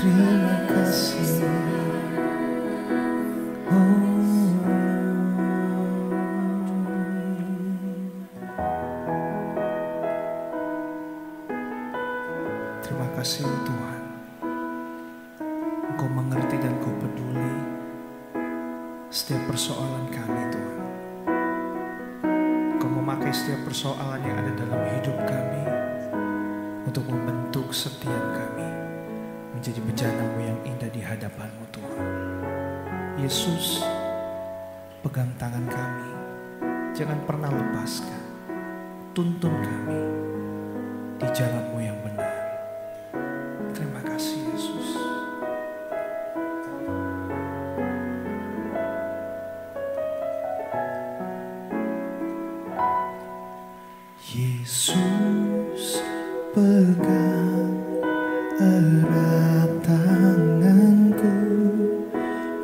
terima kasih. Terima kasih Tuhan, Engkau mengerti dan Engkau peduli setiap persoalan kami Tuhan. Engkau memakai setiap persoalan yang ada dalam hidup kami untuk membentuk setiap kami menjadi bejana-Mu yang indah di hadapan-Mu Tuhan. Yesus, pegang tangan kami, jangan pernah lepaskan. Tuntun kami di jalan-Mu yang benar. Terima kasih Yesus. Yesus, pegang erat tanganku,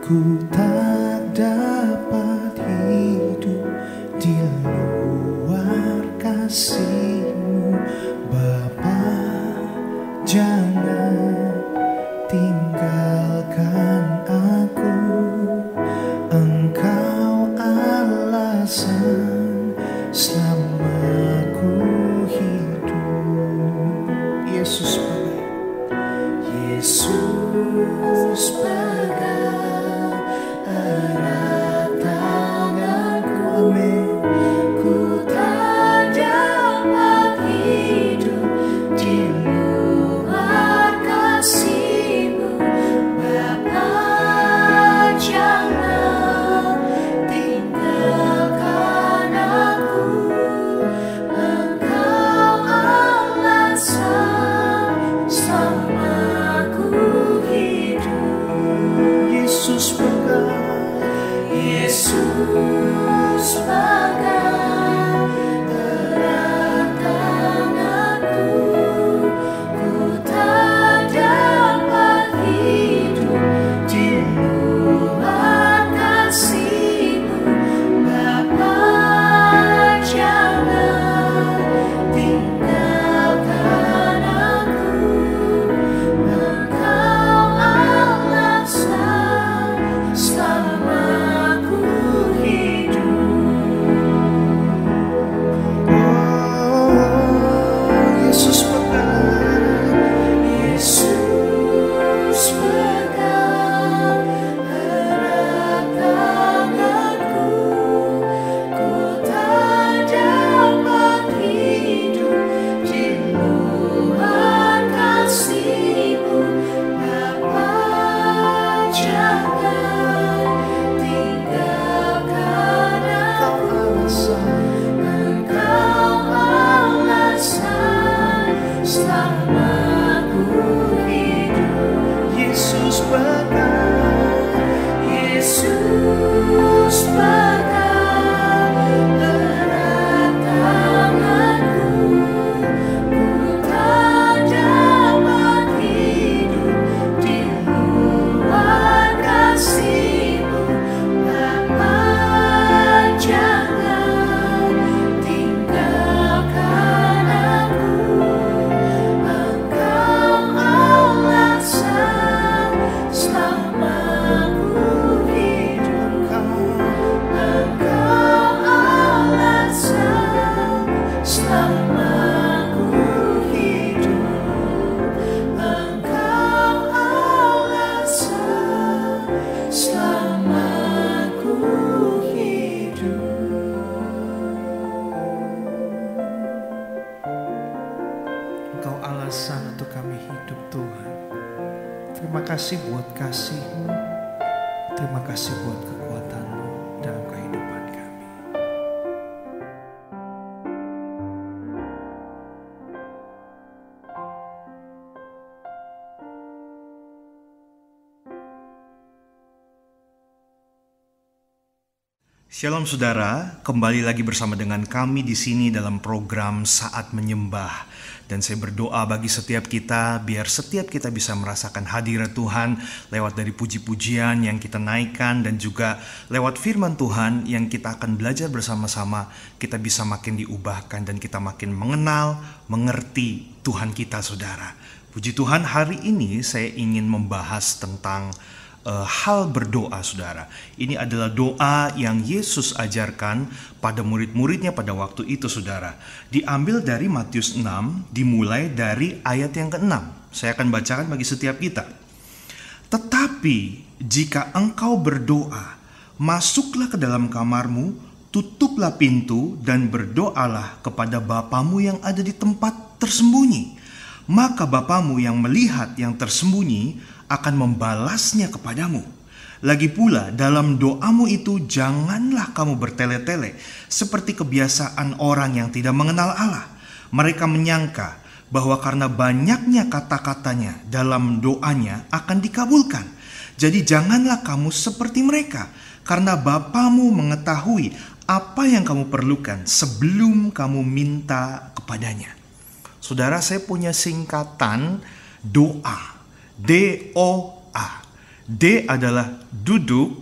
ku tak dapat hidup di luar kasih-Mu. Bapa, jangan tinggalkan aku, Engkau alasan selama ku hidup. Yesus pegang erat tanganku, amin. Ku tak dapat hidup di luar kasih-Mu. Bapa, jangan tinggalkan aku, Engkau alasan selama ku hidup. Yesus pegang erat tanganku, ku tak dapat hidup di luar kasih-Mu. Bapa, jangan tinggalkan aku, Engkau alasan selama ku hidup. Yesus pegang erat tanganku, ku tak dapat hidup di luar kasih-Mu. Bapa, jangan tinggalkan aku, Engkau alasan selama ku hidup. Yesus pegang erat tanganku, ku tak dapat hidup di luar kasih-Mu. Bapa, jangan tinggalkan aku, Engkau alasan selama ku hidup. Engkau alasan selama ku hidup. Engkau alasan selama ku hidup. Engkau alasan untuk kami hidup Tuhan. Terima kasih buat kasih-Mu. Terima kasih buat kekuatan-Mu dalam kehidupan kami. Shalom saudara, kembali lagi bersama dengan kami di sini dalam program Saat Menyembah. Dan saya berdoa bagi setiap kita, biar setiap kita bisa merasakan hadirat Tuhan lewat dari puji-pujian yang kita naikkan dan juga lewat firman Tuhan yang kita akan belajar bersama-sama. Kita bisa makin diubahkan dan kita makin mengenal, mengerti Tuhan kita, saudara. Puji Tuhan, hari ini saya ingin membahas tentang hal berdoa, saudara. Ini adalah doa yang Yesus ajarkan pada murid-muridnya pada waktu itu, saudara. Diambil dari Matius 6, dimulai dari ayat yang ke-6. Saya akan bacakan bagi setiap kita. Tetapi jika engkau berdoa, masuklah ke dalam kamarmu, tutuplah pintu dan berdoalah kepada Bapamu yang ada di tempat tersembunyi. Maka Bapamu yang melihat yang tersembunyi akan membalasnya kepadamu. Lagi pula dalam doamu itu janganlah kamu bertele-tele seperti kebiasaan orang yang tidak mengenal Allah. Mereka menyangka bahwa karena banyaknya kata-katanya dalam doanya akan dikabulkan. Jadi janganlah kamu seperti mereka, karena Bapamu mengetahui apa yang kamu perlukan sebelum kamu minta kepadanya. Saudara, saya punya singkatan doa. D-O-A. D adalah duduk,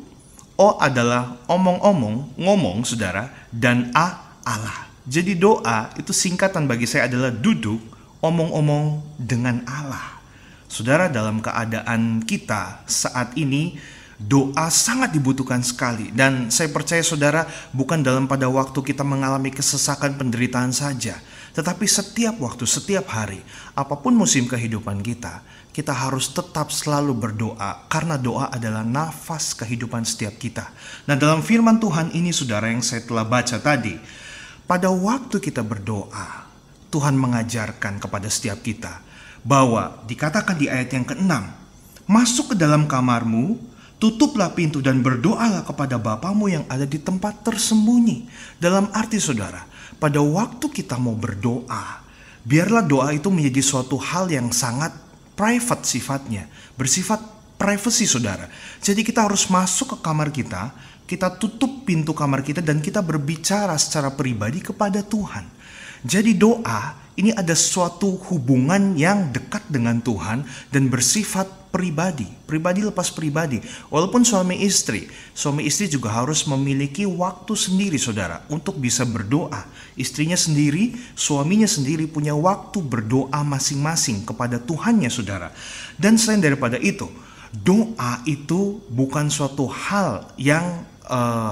O adalah omong-omong, ngomong, saudara, dan A Allah. Jadi doa itu singkatan bagi saya adalah duduk, omong-omong dengan Allah. Saudara, dalam keadaan kita saat ini, doa sangat dibutuhkan sekali. Dan saya percaya, saudara, bukan dalam pada waktu kita mengalami kesesakan penderitaan saja, tetapi setiap waktu, setiap hari, apapun musim kehidupan kita harus tetap selalu berdoa, karena doa adalah nafas kehidupan setiap kita. Nah, dalam firman Tuhan ini, saudara, yang saya telah baca tadi, pada waktu kita berdoa, Tuhan mengajarkan kepada setiap kita bahwa dikatakan di ayat yang ke-6, masuk ke dalam kamarmu, tutuplah pintu dan berdoalah kepada Bapamu yang ada di tempat tersembunyi. Dalam arti, saudara, pada waktu kita mau berdoa, biarlah doa itu menjadi suatu hal yang sangat private sifatnya, bersifat privacy, saudara. Jadi kita harus masuk ke kamar kita tutup pintu kamar kita dan kita berbicara secara pribadi kepada Tuhan. Jadi doa ini ada suatu hubungan yang dekat dengan Tuhan dan bersifat pribadi lepas pribadi. Walaupun suami istri juga harus memiliki waktu sendiri, saudara, untuk bisa berdoa. Istrinya sendiri, suaminya sendiri punya waktu berdoa masing-masing kepada Tuhannya, saudara. Dan selain daripada itu, doa itu bukan suatu hal yang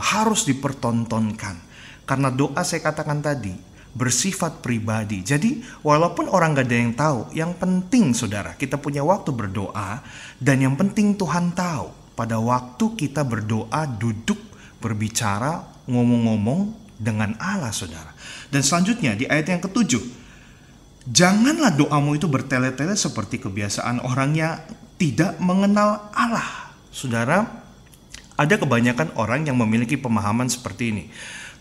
harus dipertontonkan. Karena doa, saya katakan tadi, bersifat pribadi. Jadi walaupun orang gak ada yang tahu, yang penting, saudara, kita punya waktu berdoa. Dan yang penting Tuhan tahu pada waktu kita berdoa, duduk, berbicara, ngomong-ngomong dengan Allah, saudara. Dan selanjutnya di ayat yang ke-7, janganlah doamu itu bertele-tele seperti kebiasaan orang yang tidak mengenal Allah. Saudara, ada kebanyakan orang yang memiliki pemahaman seperti ini.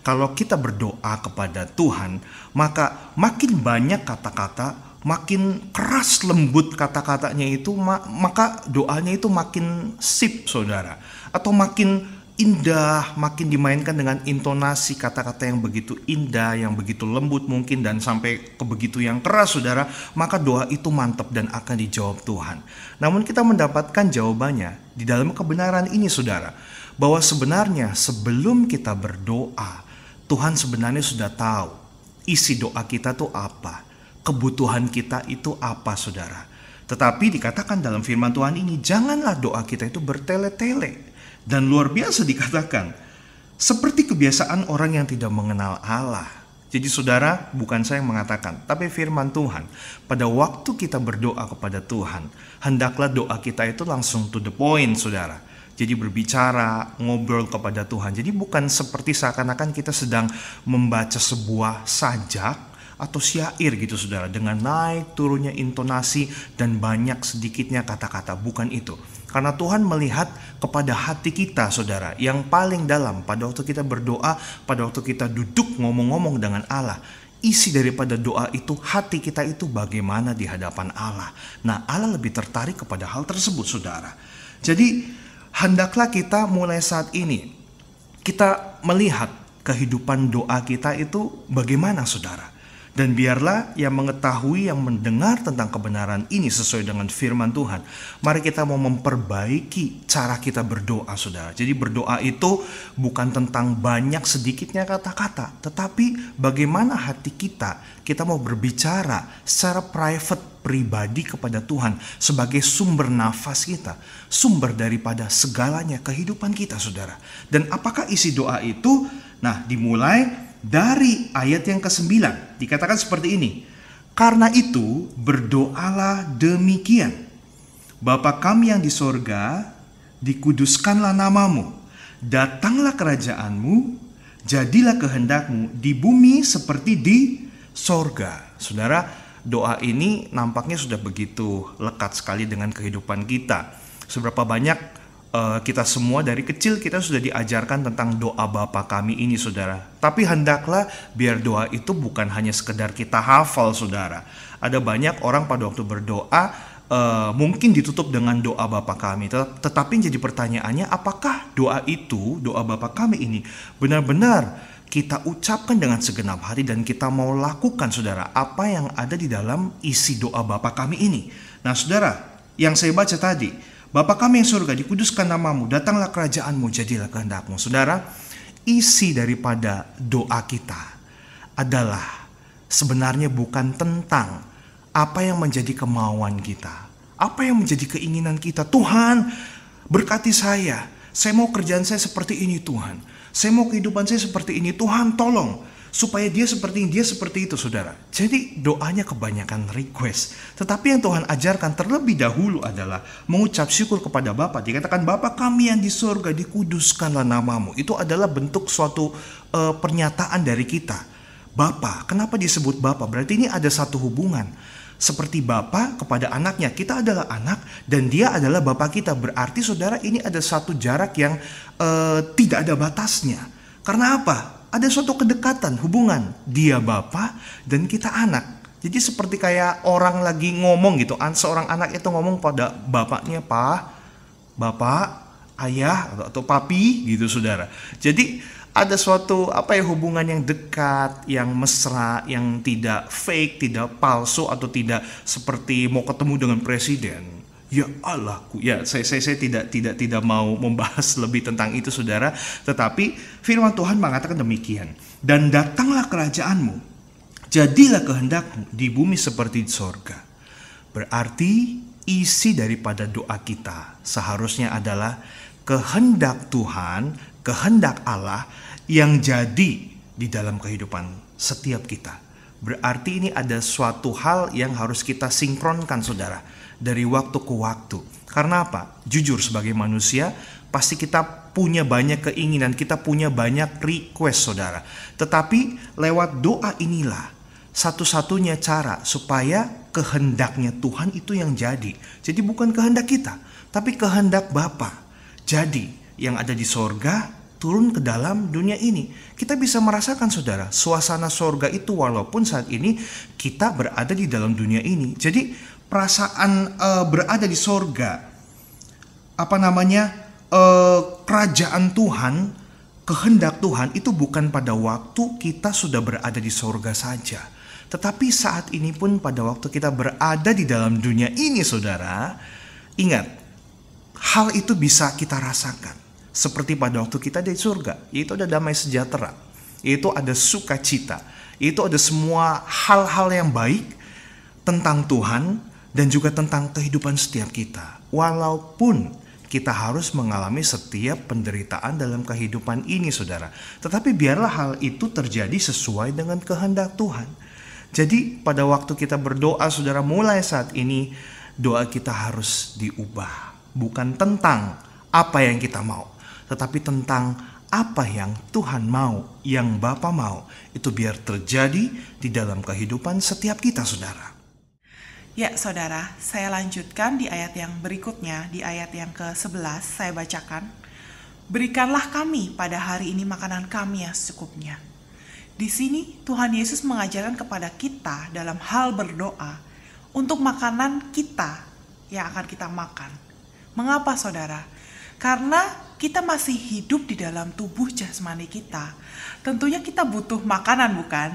Kalau kita berdoa kepada Tuhan, maka makin banyak kata-kata, makin keras lembut kata-katanya itu, maka doanya itu makin sip, saudara. Atau makin indah, makin dimainkan dengan intonasi kata-kata yang begitu indah, yang begitu lembut mungkin, dan sampai ke begitu yang keras, saudara. Maka doa itu mantap dan akan dijawab Tuhan. Namun kita mendapatkan jawabannya di dalam kebenaran ini, saudara, bahwa sebenarnya sebelum kita berdoa, Tuhan sebenarnya sudah tahu isi doa kita tuh apa, kebutuhan kita itu apa, saudara. Tetapi dikatakan dalam firman Tuhan ini, janganlah doa kita itu bertele-tele. Dan luar biasa dikatakan, seperti kebiasaan orang yang tidak mengenal Allah. Jadi saudara, bukan saya yang mengatakan, tapi firman Tuhan. Pada waktu kita berdoa kepada Tuhan, hendaklah doa kita itu langsung to the point, saudara. Jadi berbicara, ngobrol kepada Tuhan. Jadi bukan seperti seakan-akan kita sedang membaca sebuah sajak atau syair gitu, saudara, dengan naik turunnya intonasi dan banyak sedikitnya kata-kata. Bukan itu. Karena Tuhan melihat kepada hati kita, saudara, yang paling dalam pada waktu kita berdoa, pada waktu kita duduk ngomong-ngomong dengan Allah. Isi daripada doa itu, hati kita itu bagaimana di hadapan Allah. Nah, Allah lebih tertarik kepada hal tersebut, saudara. Jadi hendaklah kita mulai saat ini kita melihat kehidupan doa kita itu bagaimana, saudara. Dan biarlah yang mengetahui, yang mendengar tentang kebenaran ini sesuai dengan firman Tuhan. Mari kita mau memperbaiki cara kita berdoa, saudara. Jadi berdoa itu bukan tentang banyak sedikitnya kata-kata, tetapi bagaimana hati kita mau berbicara secara private, pribadi kepada Tuhan sebagai sumber nafas kita, sumber daripada segalanya kehidupan kita, saudara. Dan apakah isi doa itu? Nah, dimulai dari ayat yang ke-9, dikatakan seperti ini. Karena itu berdoalah demikian. Bapa kami yang di sorga, dikuduskanlah namamu. Datanglah kerajaanmu, jadilah kehendakmu di bumi seperti di sorga. Saudara, doa ini nampaknya sudah begitu lekat sekali dengan kehidupan kita. Seberapa banyak kita semua dari kecil kita sudah diajarkan tentang doa Bapa kami ini, saudara. Tapi hendaklah biar doa itu bukan hanya sekedar kita hafal, saudara. Ada banyak orang pada waktu berdoa mungkin ditutup dengan doa Bapa kami. Tetapi jadi pertanyaannya, apakah doa itu, doa Bapa kami ini benar-benar kita ucapkan dengan segenap hati dan kita mau lakukan, saudara, apa yang ada di dalam isi doa Bapa kami ini. Nah, saudara, yang saya baca tadi, Bapa kami yang surga, dikuduskan namamu, datanglah kerajaanmu, jadilah kehendakmu. Saudara, isi daripada doa kita adalah sebenarnya bukan tentang apa yang menjadi kemauan kita, apa yang menjadi keinginan kita. Tuhan, berkati saya mau kerjaan saya seperti ini Tuhan, saya mau kehidupan saya seperti ini Tuhan, tolong supaya dia seperti ini, dia seperti itu, saudara. Jadi doanya kebanyakan request. Tetapi yang Tuhan ajarkan terlebih dahulu adalah mengucap syukur kepada Bapa. Dikatakan, Bapa kami yang di surga, dikuduskanlah namamu. Itu adalah bentuk suatu pernyataan dari kita. Bapa, kenapa disebut Bapa? Berarti ini ada satu hubungan. Seperti Bapa kepada anaknya, kita adalah anak dan dia adalah Bapa kita. Berarti, saudara, ini ada satu jarak yang tidak ada batasnya. Karena apa? Ada suatu kedekatan, hubungan. Dia Bapa dan kita anak. Jadi seperti kayak orang lagi ngomong gitu. Seorang anak itu ngomong pada bapaknya, Pak, Bapak, Ayah, atau Papi gitu, saudara. Jadi ada suatu hubungan yang dekat, yang mesra, yang tidak fake, tidak palsu, atau tidak seperti mau ketemu dengan presiden. Ya Allahku, ya saya tidak mau membahas lebih tentang itu, saudara. Tetapi firman Tuhan mengatakan demikian. Dan datanglah kerajaanmu, jadilah kehendakmu di bumi seperti di sorga. Berarti isi daripada doa kita seharusnya adalah kehendak Tuhan, kehendak Allah yang jadi di dalam kehidupan setiap kita. Berarti ini ada suatu hal yang harus kita sinkronkan, saudara, dari waktu ke waktu. Karena apa? Jujur, sebagai manusia pasti kita punya banyak keinginan, kita punya banyak request, saudara. Tetapi lewat doa inilah satu-satunya cara supaya kehendaknya Tuhan itu yang jadi. Jadi bukan kehendak kita, tapi kehendak Bapa. Jadi yang ada di sorga turun ke dalam dunia ini. Kita bisa merasakan, saudara, suasana sorga itu walaupun saat ini kita berada di dalam dunia ini. Jadi perasaan berada di sorga, kerajaan Tuhan, kehendak Tuhan itu bukan pada waktu kita sudah berada di sorga saja, tetapi saat ini pun pada waktu kita berada di dalam dunia ini, saudara. Ingat, hal itu bisa kita rasakan seperti pada waktu kita di surga, yaitu ada damai sejahtera, yaitu ada sukacita, yaitu ada semua hal-hal yang baik tentang Tuhan dan juga tentang kehidupan setiap kita. Walaupun kita harus mengalami setiap penderitaan dalam kehidupan ini, saudara. Tetapi biarlah hal itu terjadi sesuai dengan kehendak Tuhan. Jadi pada waktu kita berdoa, saudara, mulai saat ini doa kita harus diubah. Bukan tentang apa yang kita mau, tetapi tentang apa yang Tuhan mau, yang Bapa mau. Itu biar terjadi di dalam kehidupan setiap kita, saudara. Ya, saudara, saya lanjutkan di ayat yang berikutnya, di ayat yang ke-11 saya bacakan. Berikanlah kami pada hari ini makanan kami yang secukupnya. Di sini Tuhan Yesus mengajarkan kepada kita dalam hal berdoa untuk makanan kita yang akan kita makan. Mengapa, saudara? Karena kita masih hidup di dalam tubuh jasmani kita. Tentunya kita butuh makanan, bukan?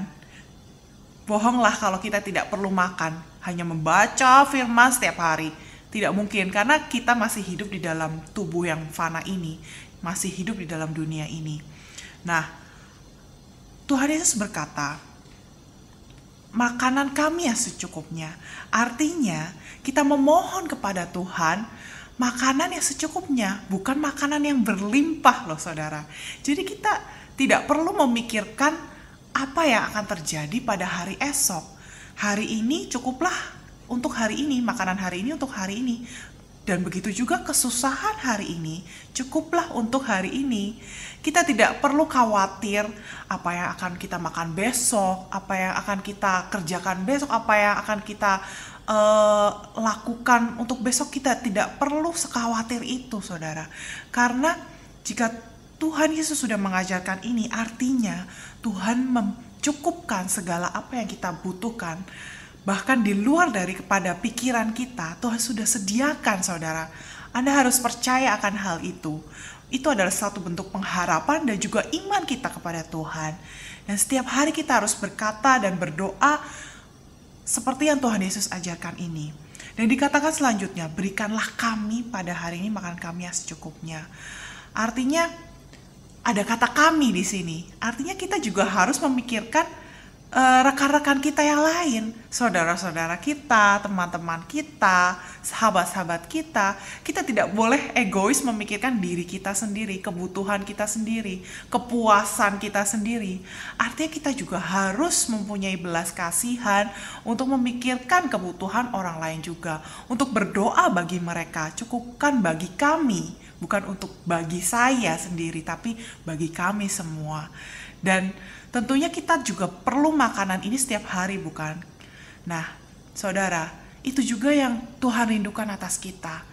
Bohonglah kalau kita tidak perlu makan, hanya membaca firman setiap hari. Tidak mungkin, karena kita masih hidup di dalam tubuh yang fana ini, masih hidup di dalam dunia ini. Nah, Tuhan Yesus berkata, makanan kami yang secukupnya. Artinya, kita memohon kepada Tuhan makanan yang secukupnya, bukan makanan yang berlimpah loh saudara. Jadi kita tidak perlu memikirkan apa yang akan terjadi pada hari esok. Hari ini cukuplah untuk hari ini, makanan hari ini untuk hari ini. Dan begitu juga kesusahan hari ini, cukuplah untuk hari ini. Kita tidak perlu khawatir apa yang akan kita makan besok, apa yang akan kita kerjakan besok, apa yang akan kita lakukan untuk besok. Kita tidak perlu sekhawatir itu saudara. Karena jika Tuhan Yesus sudah mengajarkan ini, artinya Tuhan mencukupkan segala apa yang kita butuhkan. Bahkan di luar daripada pikiran kita, Tuhan sudah sediakan saudara. Anda harus percaya akan hal itu. Itu adalah satu bentuk pengharapan dan juga iman kita kepada Tuhan. Dan setiap hari kita harus berkata dan berdoa seperti yang Tuhan Yesus ajarkan ini. Dan dikatakan selanjutnya, berikanlah kami pada hari ini makan kami yang secukupnya. Artinya ada kata kami di sini. Artinya kita juga harus memikirkan rekan-rekan kita yang lain, saudara-saudara kita, teman-teman kita, sahabat-sahabat kita. Kita tidak boleh egois memikirkan diri kita sendiri, kebutuhan kita sendiri, kepuasan kita sendiri. Artinya kita juga harus mempunyai belas kasihan untuk memikirkan kebutuhan orang lain juga, untuk berdoa bagi mereka. Cukupkan bagi kami, bukan untuk bagi saya sendiri, tapi bagi kami semua. Dan tentunya kita juga perlu makanan ini setiap hari, bukan? Nah, saudara, itu juga yang Tuhan rindukan atas kita.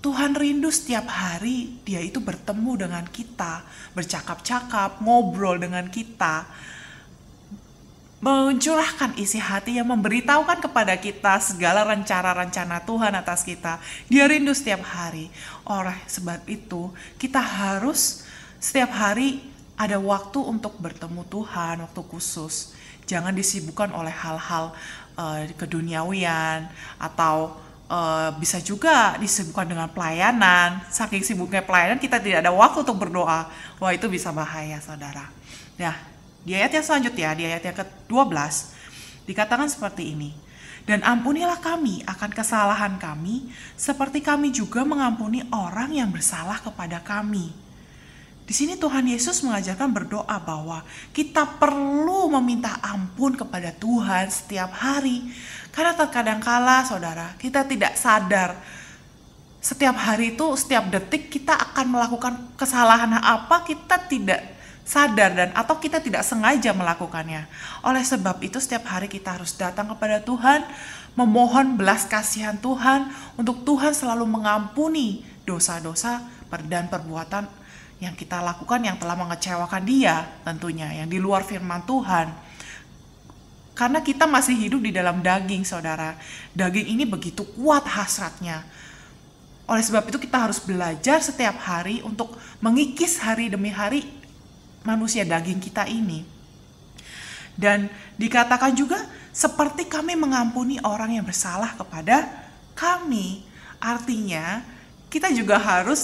Tuhan rindu setiap hari Dia itu bertemu dengan kita, bercakap-cakap, ngobrol dengan kita, mencurahkan isi hati yang memberitahukan kepada kita segala rencana-rencana Tuhan atas kita. Dia rindu setiap hari. Oleh sebab itu, kita harus setiap hari ada waktu untuk bertemu Tuhan, waktu khusus. Jangan disibukkan oleh hal-hal keduniawian atau bisa juga disibukkan dengan pelayanan. Saking sibuknya pelayanan kita tidak ada waktu untuk berdoa. Wah, itu bisa bahaya saudara. Nah, di ayat yang selanjutnya, di ayat yang ke-12 dikatakan seperti ini. Dan ampunilah kami akan kesalahan kami seperti kami juga mengampuni orang yang bersalah kepada kami. Di sini Tuhan Yesus mengajarkan berdoa bahwa kita perlu meminta ampun kepada Tuhan setiap hari. Karena terkadang kala saudara, kita tidak sadar. Setiap hari itu, setiap detik kita akan melakukan kesalahan apa, kita tidak sadar dan atau kita tidak sengaja melakukannya. Oleh sebab itu setiap hari kita harus datang kepada Tuhan, memohon belas kasihan Tuhan untuk Tuhan selalu mengampuni dosa-dosa dan perbuatan yang kita lakukan yang telah mengecewakan Dia tentunya, yang di luar firman Tuhan. Karena kita masih hidup di dalam daging saudara. Daging ini begitu kuat hasratnya. Oleh sebab itu kita harus belajar setiap hari untuk mengikis hari demi hari manusia daging kita ini. Dan dikatakan juga seperti kami mengampuni orang yang bersalah kepada kami. Artinya kita juga harus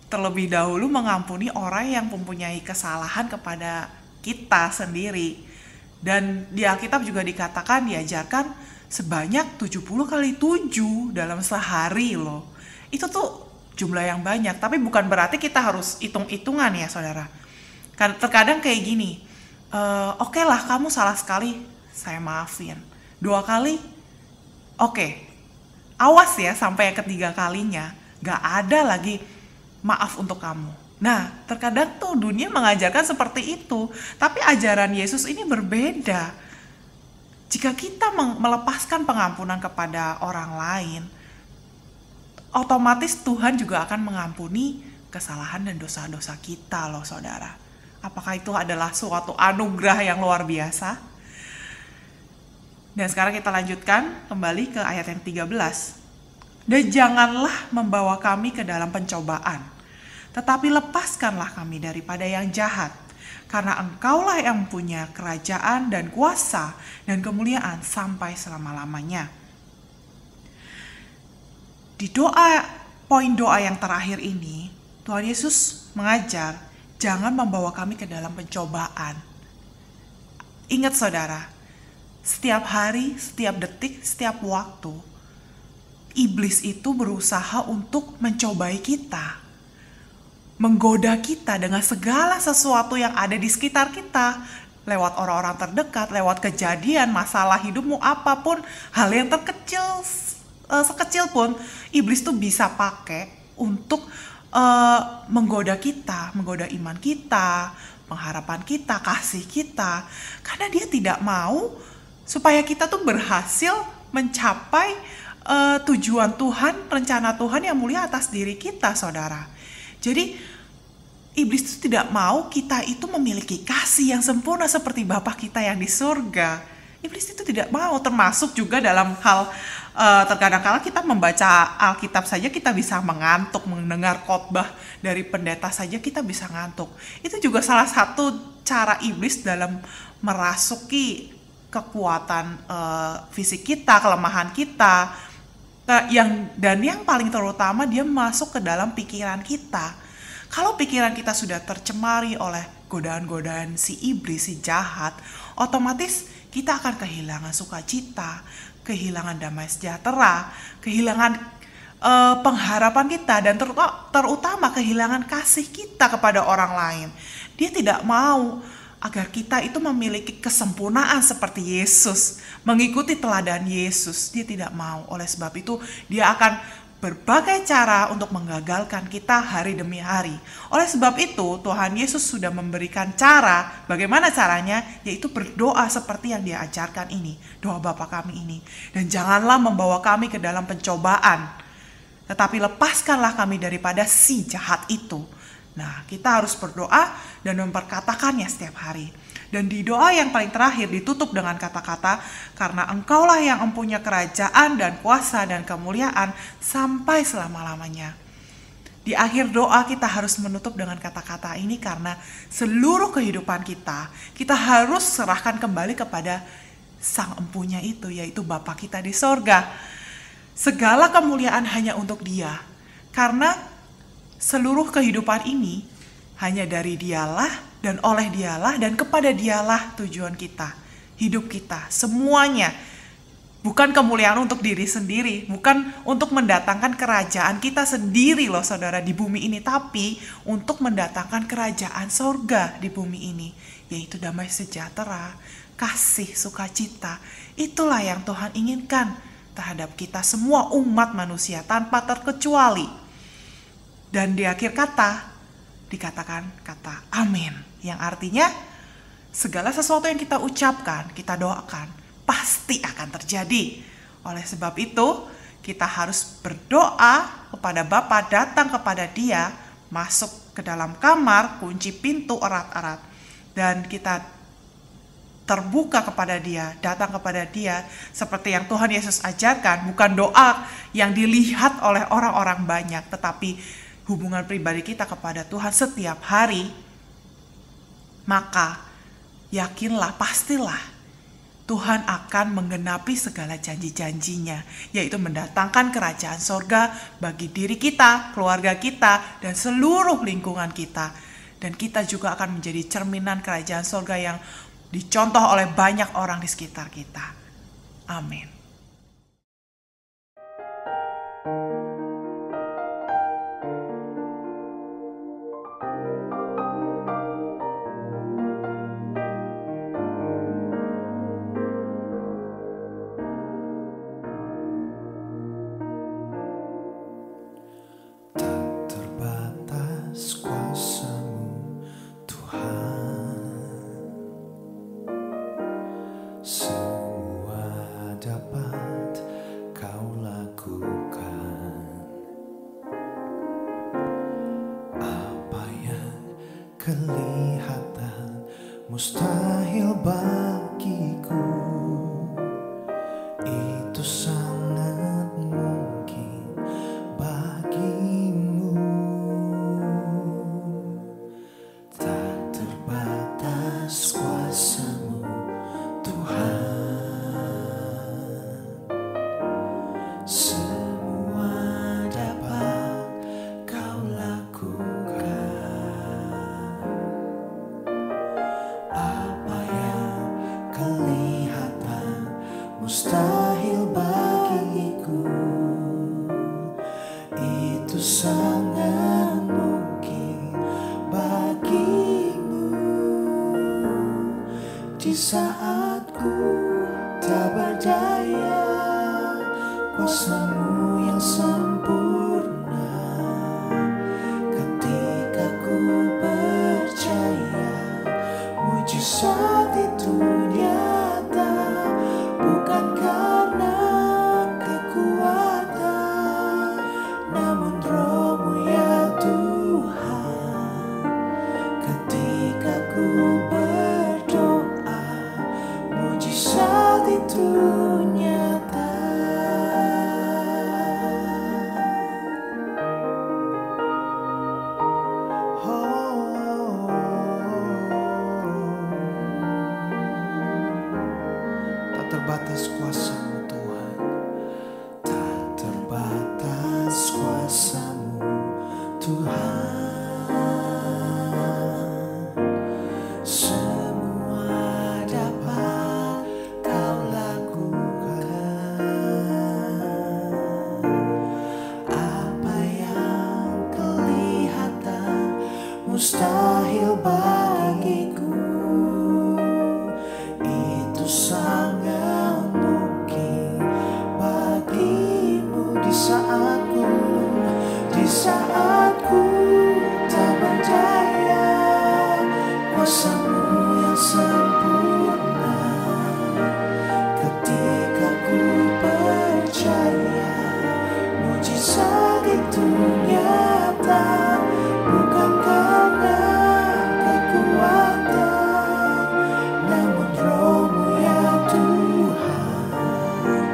terlebih dahulu mengampuni orang yang mempunyai kesalahan kepada kita sendiri. Dan di Alkitab juga dikatakan, diajarkan sebanyak 70 kali 7 dalam sehari loh. Itu tuh jumlah yang banyak, tapi bukan berarti kita harus hitung-hitungan ya saudara. Terkadang kayak gini, oke lah kamu salah sekali, saya maafin. 2 kali, oke. Awas ya sampai yang ketiga kalinya, gak ada lagi maaf untuk kamu. Nah, terkadang tuh dunia mengajarkan seperti itu. Tapi ajaran Yesus ini berbeda. Jika kita melepaskan pengampunan kepada orang lain, otomatis Tuhan juga akan mengampuni kesalahan dan dosa-dosa kita loh saudara. Apakah itu adalah suatu anugerah yang luar biasa? Dan sekarang kita lanjutkan kembali ke ayat yang 13. Dan janganlah membawa kami ke dalam pencobaan, tetapi lepaskanlah kami daripada yang jahat. karena Engkaulah yang punya kerajaan dan kuasa dan kemuliaan sampai selama-lamanya. Di poin doa yang terakhir ini, Tuhan Yesus mengajar, jangan membawa kami ke dalam pencobaan. Ingat saudara, setiap hari, setiap detik, setiap waktu, iblis itu berusaha untuk mencobai kita, menggoda kita dengan segala sesuatu yang ada di sekitar kita, lewat orang-orang terdekat, lewat kejadian, masalah hidupmu, apapun, hal yang terkecil, sekecil pun, iblis tuh bisa pakai untuk menggoda kita, menggoda iman kita, pengharapan kita, kasih kita. Karena dia tidak mau supaya kita tuh berhasil mencapai tujuan Tuhan, rencana Tuhan yang mulia atas diri kita, saudara. Jadi iblis itu tidak mau kita itu memiliki kasih yang sempurna seperti Bapa kita yang di surga. Iblis itu tidak mau, termasuk juga dalam hal terkadang kala kita membaca Alkitab saja kita bisa mengantuk, mendengar khotbah dari pendeta saja kita bisa ngantuk. Itu juga salah satu cara iblis dalam merasuki kekuatan fisik kita, kelemahan kita. Dan yang paling terutama dia masuk ke dalam pikiran kita. Kalau pikiran kita sudah tercemari oleh godaan-godaan si iblis, si jahat, otomatis kita akan kehilangan sukacita, kehilangan damai sejahtera, kehilangan pengharapan kita, dan terutama kehilangan kasih kita kepada orang lain. Dia tidak mau agar kita itu memiliki kesempurnaan seperti Yesus, mengikuti teladan Yesus. Dia tidak mau. Oleh sebab itu, dia akan berbagai cara untuk menggagalkan kita hari demi hari. Oleh sebab itu, Tuhan Yesus sudah memberikan cara, bagaimana caranya, yaitu berdoa seperti yang dia ajarkan ini, doa Bapa kami ini. Dan janganlah membawa kami ke dalam pencobaan, tetapi lepaskanlah kami daripada si jahat itu. Nah, kita harus berdoa dan memperkatakannya setiap hari. Dan di doa yang paling terakhir ditutup dengan kata-kata, karena Engkaulah yang mempunyai kerajaan dan kuasa dan kemuliaan sampai selama-lamanya. Di akhir doa kita harus menutup dengan kata-kata ini karena seluruh kehidupan kita harus serahkan kembali kepada Sang Empunya itu, yaitu Bapa kita di sorga. Segala kemuliaan hanya untuk Dia, karena seluruh kehidupan ini hanya dari Dialah dan oleh Dialah dan kepada Dialah tujuan kita, hidup kita, semuanya. Bukan kemuliaan untuk diri sendiri, bukan untuk mendatangkan kerajaan kita sendiri loh saudara di bumi ini, tapi untuk mendatangkan kerajaan sorga di bumi ini, yaitu damai sejahtera, kasih, sukacita. Itulah yang Tuhan inginkan terhadap kita semua umat manusia tanpa terkecuali. Dan di akhir kata dikatakan kata amin, yang artinya segala sesuatu yang kita ucapkan, kita doakan, pasti akan terjadi. Oleh sebab itu, kita harus berdoa kepada Bapa, datang kepada Dia, masuk ke dalam kamar, kunci pintu erat-erat, dan kita terbuka kepada Dia, datang kepada Dia seperti yang Tuhan Yesus ajarkan, bukan doa yang dilihat oleh orang-orang banyak, tetapi hubungan pribadi kita kepada Tuhan setiap hari. Maka yakinlah, pastilah Tuhan akan menggenapi segala janji-janjinya, yaitu mendatangkan kerajaan sorga bagi diri kita, keluarga kita, dan seluruh lingkungan kita. Dan kita juga akan menjadi cerminan kerajaan sorga yang dicontoh oleh banyak orang di sekitar kita. Amin. Kelihatan mustahil bagiku, itu sangat mungkin bagimu. Tak terbatas itu sangat mungkin bagimu. Di saat ku tak berdaya, kuasa-Mu yang sempurna. Ketika ku percaya, mujizat itu nyata, bukan karena kekuatan, namun Roh-Mu ya Tuhan. Ketika ku berdoa, mujizat itu nyata. Tak terbatas kuasa-Mu Tuhan, tak terbatas kuasa-Mu Tuhan. Semua dapat Kau lakukan. Apa yang kelihatan mustahil bagiku, itu sangat mungkin bagimu. Di saatku tak berdaya, kuasa-Mu yang sempurna. Ketika ku percaya, mujizat itu nyata, bukan karena kekuatan, namun Roh-Mu ya Tuhan.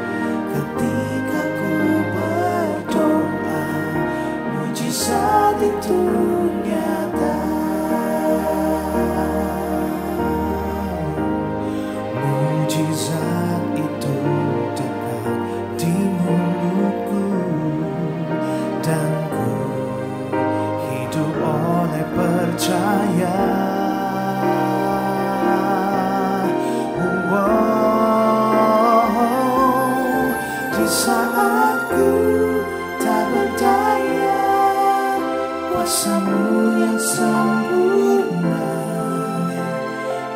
Ketika ku berdoa, mujizat itu nyata. Mujizat itu dekat di mulutku, dan ku hidup oleh percaya. Di saat ku tak berdaya, kuasa-Mu yang sempurna.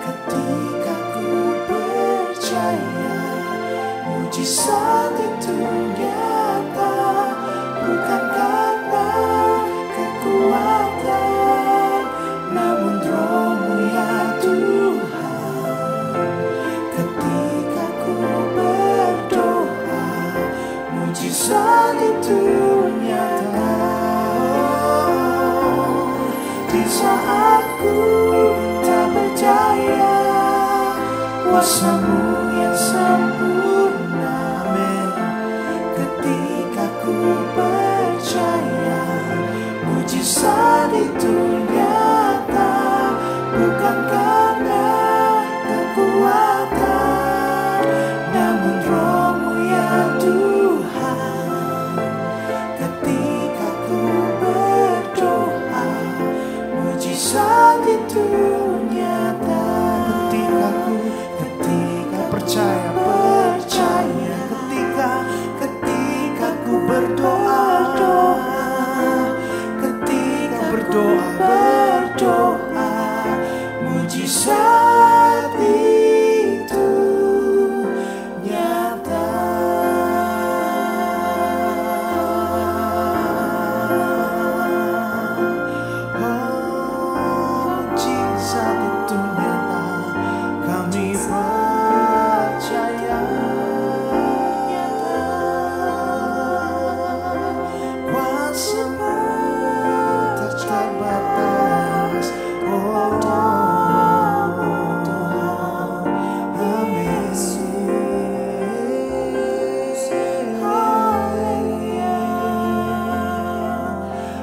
Ketika ku percaya, mujizat itu nyata, bukan karena kekuatan, namun Roh-Mu ya Tuhan. Ketika ku berdoa, mujizat itu nyata. Di saat ku tak berdaya, kuasa-Mu yang sempurna. Ketika ku percaya, mujizat itu nyata, bukan karena kekuatan, namun Roh-Mu ya Tuhan. Ketika ku berdoa, mujizat itu nyata. Ketika percaya, ketika ku berdoa, ketika berdoa, mujizat itu nyata. Mujizat itu nyata, kami percaya. Kuasa-Mu tak terbatas, oh Tuhan. Amin. Haleluya,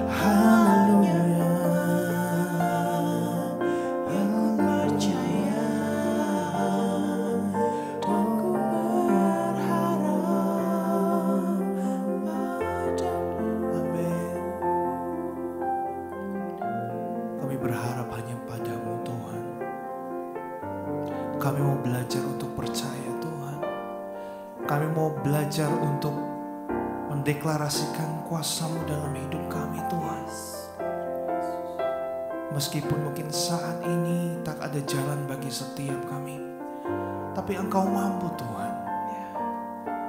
haleluya. Yang percaya, aku berharap padamu. Amin. Kami berharap hanya padamu Tuhan. Kami mau belajar untuk percaya Tuhan. Kami mau belajar untuk mendeklarasikan kuasa-Mu dalam hidup kami Tuhan. Meskipun mungkin saat ini tak ada jalan bagi setiap kami, tapi Engkau mampu Tuhan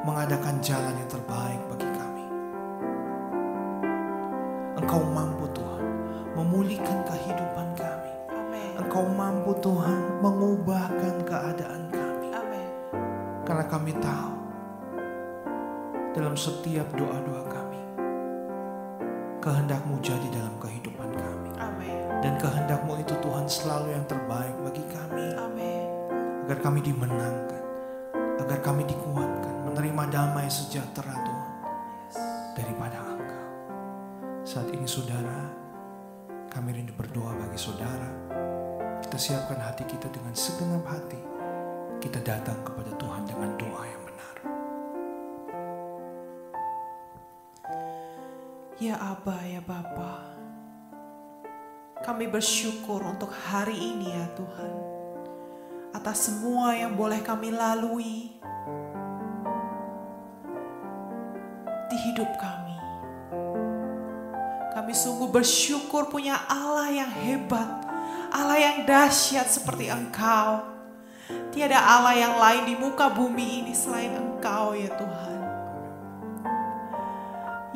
mengadakan jalan yang terbaik bagi kami. Engkau mampu Tuhan memulihkan kehidupan kami. Engkau mampu Tuhan mengubahkan keadaan kami. Karena kami tahu dalam setiap doa-doa kami, kehendak-Mu jadi dalam kehidupan kami. Dan kehendak-Mu itu Tuhan selalu yang terbaik bagi kami. Agar kami dimenangkan, agar kami dikuatkan, menerima damai sejahtera Tuhan daripada Engkau. Saat ini saudara, kami rindu berdoa bagi saudara. Kita siapkan hati kita dengan segenap hati. Kita datang kepada Tuhan dengan doa yang benar. Ya Aba, ya Bapa, kami bersyukur untuk hari ini ya Tuhan, atas semua yang boleh kami lalui di hidup kami. Kami sungguh bersyukur punya Allah yang hebat, Allah yang dahsyat seperti Engkau. Tiada Allah yang lain di muka bumi ini selain Engkau ya Tuhan.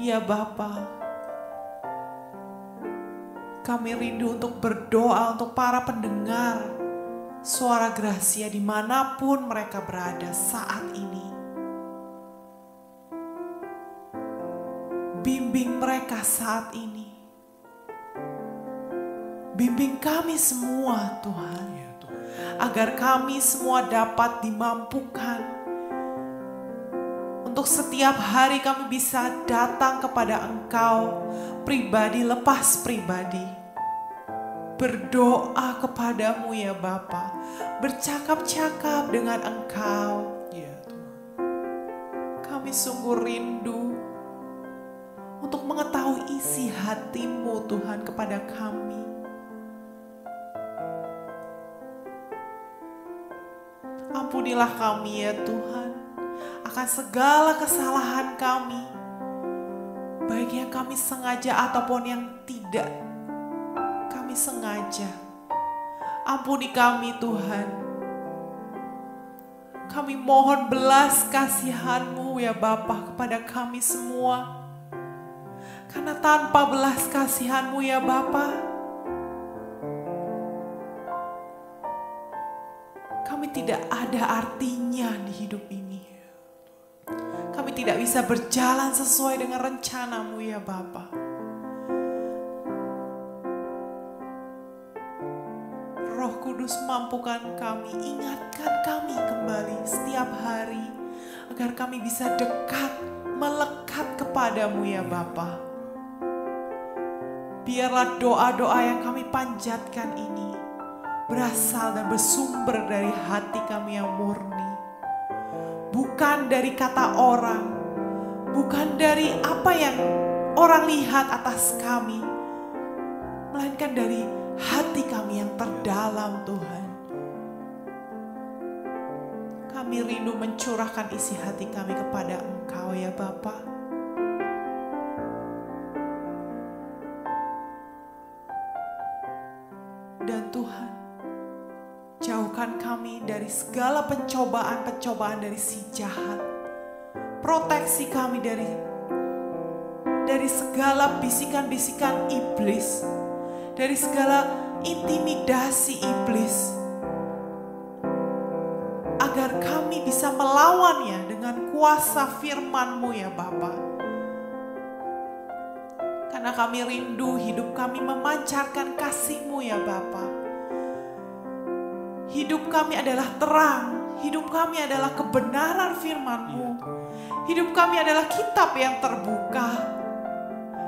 Ya Bapa, kami rindu untuk berdoa untuk para pendengar suara Gracia dimanapun mereka berada saat ini. Bimbing mereka saat ini. Bimbing kami semua Tuhan, agar kami semua dapat dimampukan untuk setiap hari kami bisa datang kepada Engkau pribadi lepas pribadi. Berdoa kepadamu ya Bapa, bercakap-cakap dengan Engkau. Kami sungguh rindu untuk mengetahui isi hati-Mu Tuhan kepada kami. Ampunilah kami ya Tuhan akan segala kesalahan kami, baik yang kami sengaja ataupun yang tidak kami sengaja. Ampuni kami Tuhan. Kami mohon belas kasihan-Mu ya Bapa kepada kami semua. Karena tanpa belas kasihan-Mu ya Bapa, kami tidak ada artinya di hidup ini. Kami tidak bisa berjalan sesuai dengan rencana-Mu ya Bapa. Roh Kudus mampukan kami, ingatkan kami kembali setiap hari, agar kami bisa dekat, melekat kepadamu ya Bapa. Biarlah doa-doa yang kami panjatkan ini berasal dan bersumber dari hati kami yang murni. Bukan dari kata orang, bukan dari apa yang orang lihat atas kami, melainkan dari hati kami yang terdalam Tuhan. Kami rindu mencurahkan isi hati kami kepada Engkau ya Bapa. Dan Tuhan, jauhkan kami dari segala pencobaan-pencobaan dari si jahat. Proteksi kami dari segala bisikan-bisikan iblis, dari segala intimidasi iblis, agar kami bisa melawannya dengan kuasa firman-Mu ya Bapa. Karena kami rindu hidup kami memancarkan kasih-Mu ya Bapa. Hidup kami adalah terang, hidup kami adalah kebenaran firman-Mu. Hidup kami adalah kitab yang terbuka.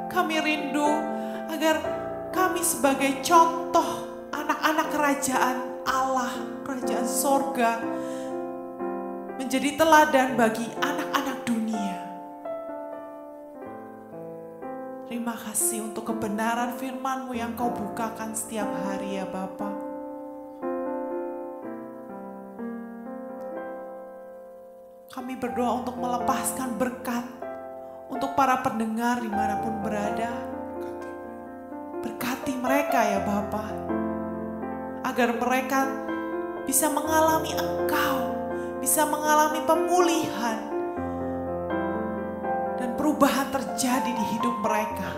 Kami rindu agar kami sebagai contoh anak-anak kerajaan Allah, kerajaan sorga, menjadi teladan bagi anak-anak dunia. Terima kasih untuk kebenaran firman-Mu yang Kau bukakan setiap hari ya Bapa. Kami berdoa untuk melepaskan berkat, untuk Untuk para pendengar dimanapun berada, berkati mereka ya Bapa, agar mereka bisa mengalami Engkau, bisa mengalami pemulihan dan perubahan terjadi di hidup mereka,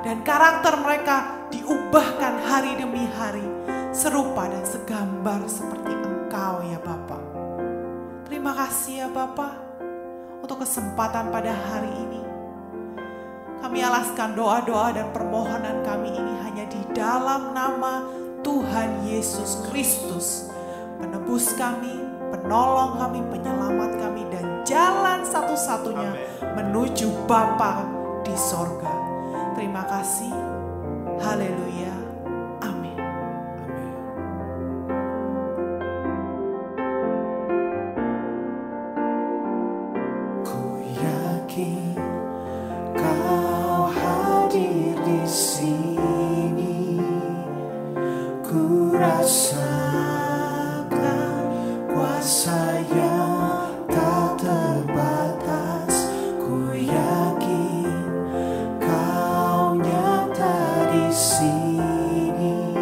dan karakter mereka diubahkan hari demi hari serupa dan segambar seperti Engkau ya Bapa. Terima kasih ya Bapa untuk kesempatan pada hari ini. Kami alaskan doa-doa dan permohonan kami ini hanya di dalam nama Tuhan Yesus Kristus, penebus kami, penolong kami, penyelamat kami, dan jalan satu-satunya menuju Bapa di sorga. Terima kasih. Haleluya. Amin. Ku yakin Kau hadir di sini, ku rasakan kuasa yang tak terbatas. Ku yakin Kau nyata di sini,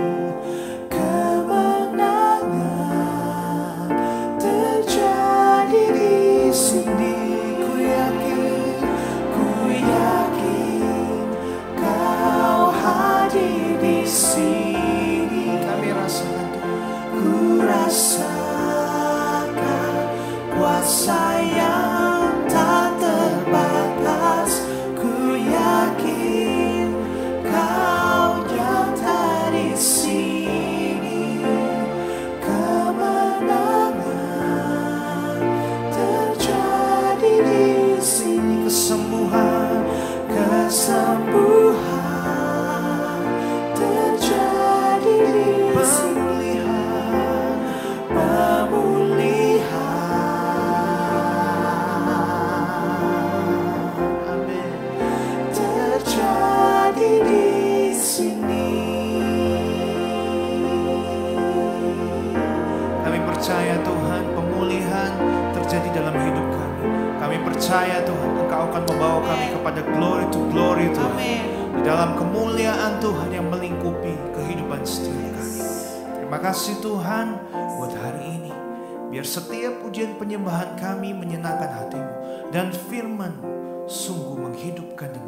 kemenangan terjadi di sini. Ku yakin Kau hadir di sini. Kami rasakan Tuhan. Ku rasakan kuasa yang tak terbatas. Ku yakin Kau nyata di sini, kemenangan terjadi di sini. Kesembuhan terjadi di sini, pemulihan, amin, terjadi di sini. Kami percaya Tuhan, pemulihan terjadi dalam hidup kami. Kami percaya Tuhan, Engkau akan membawa kami kepada glory to glory Tuhan. Amin. Di dalam kemuliaan Tuhan yang melingkupi kehidupan setiap kami. Terima kasih Tuhan buat hari ini. Biar setiap pujian penyembahan kami menyenangkan hati-Mu, dan firman sungguh menghidupkan dan